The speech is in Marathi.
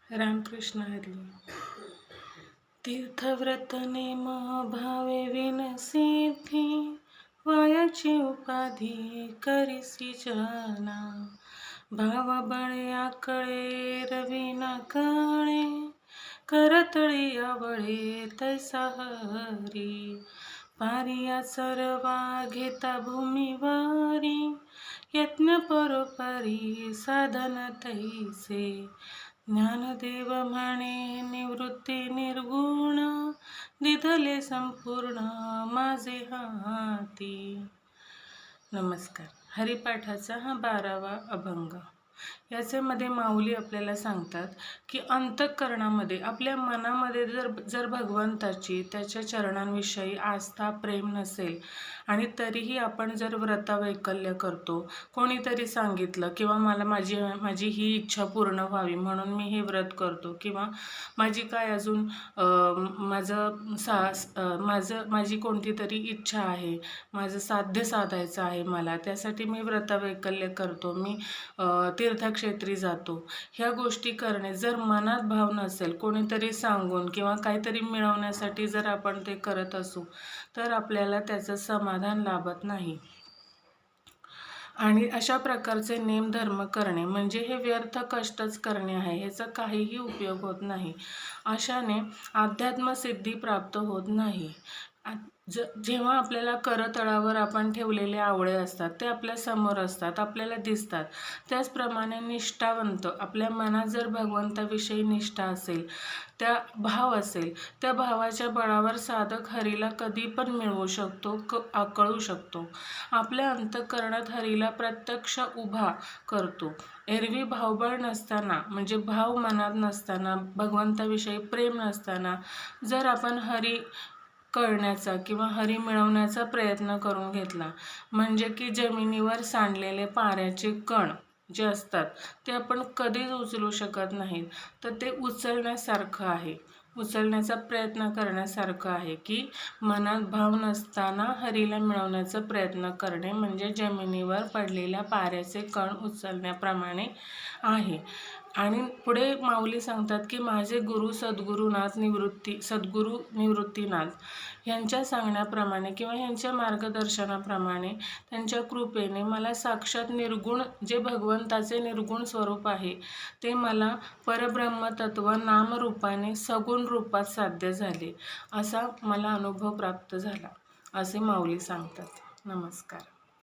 रामकृष्ण हरी. तीर्थव्रत नेम भावे विनसिद्धी, वायाची उपाधी करिसी जना. भाव बळे आकळे रवी न कळे, करतळी आवळे तैसा हरी. पारिया सर्वा घेता भूमीवारी, यत्न परोपरी साधन तैसे. ज्ञानदेव म्हणे निवृत्ती निर्गुण, दिधले संपूर्ण माझे हाती. नमस्कार. हरिपाठाचा हा 12वा अभंग. याच्यामध्ये माऊली आपल्याला सांगतात की अंतःकरणामध्ये आपल्या मनामध्ये जर भगवंताची त्याच्या चरणांविषयी आस्था प्रेम नसेल आणि तरीही आपण जर व्रतवैकल्य करतो, कोणीतरी सांगितलं किंवा मला माझी ही इच्छा पूर्ण व्हावी म्हणून मी हे व्रत करतो, किंवा माझी काय अजून माझी कोणती तरी इच्छा आहे, माझं साध्य साधायचं आहे मला, त्यासाठी मी व्रतवैकल्य करतो, मी तीर्थक्षेत्री जातो. ह्या गोष्टी करणे जर मनात भाव नसेल, कोणीतरी सांगून किंवा काहीतरी मिळवण्यासाठी जर आपण ते करत असू तर आपल्याला त्याचं समाधान लाभत नाही. आणि अशा प्रकारचे नेमधर्म करणे म्हणजे हे व्यर्थ कष्टच करणे आहे, ह्याचा काहीही उपयोग होत नाही. अशाने अध्यात्मसिद्धी प्राप्त होत नाही. जेव्हा आपल्याला करतळावर आपण ठेवलेले आवळे असतात ते आपल्या समोर असतात, आपल्याला दिसतात, त्याचप्रमाणे निष्ठावंत आपल्या मनात जर भगवंताविषयी निष्ठा असेल, भाव असेल, त्या भावाच्या बळावर साधक हरीला कधी पण मिळवू शकतो, आकळू शकतो. आपल्या अंतःकरणात हरीला प्रत्यक्ष उभा करतो. एरवी भावबळ नसताना म्हणजे भाव मनात नसताना, भगवंताविषयी प्रेम नसताना जर आपण हरी कळण्याचा किंवा हरी मिळवण्याचा प्रयत्न करून घेतला, म्हणजे की जमिनीवर सांडलेले पाऱ्याचे कण जे असतात ते आपण कधीच उचलू शकत नाहीत, तर ते उचलण्यासारखं आहे, उचलण्याचा प्रयत्न करण्यासारखं आहे. की मनात भाव नसताना हरीला मिळवण्याचा प्रयत्न करणे म्हणजे जमिनीवर पडलेल्या पाऱ्याचे कण उचलण्याप्रमाणे आहे. आणि पुढे माऊली सांगतात की माझे गुरु सद्गुरु निवृत्तीनाथ यांच्या सांगण्याप्रमाणे किंवा यांच्या मार्गदर्शनाप्रमाणे त्यांच्या कृपेने मला साक्षात निर्गुण जे भगवंताचे निर्गुण स्वरूप आहे ते मला परब्रह्मतत्व नामरूपाने सगुण रूपात साध्य झाले, असा मला अनुभव प्राप्त झाला, असे माऊली सांगतात. नमस्कार.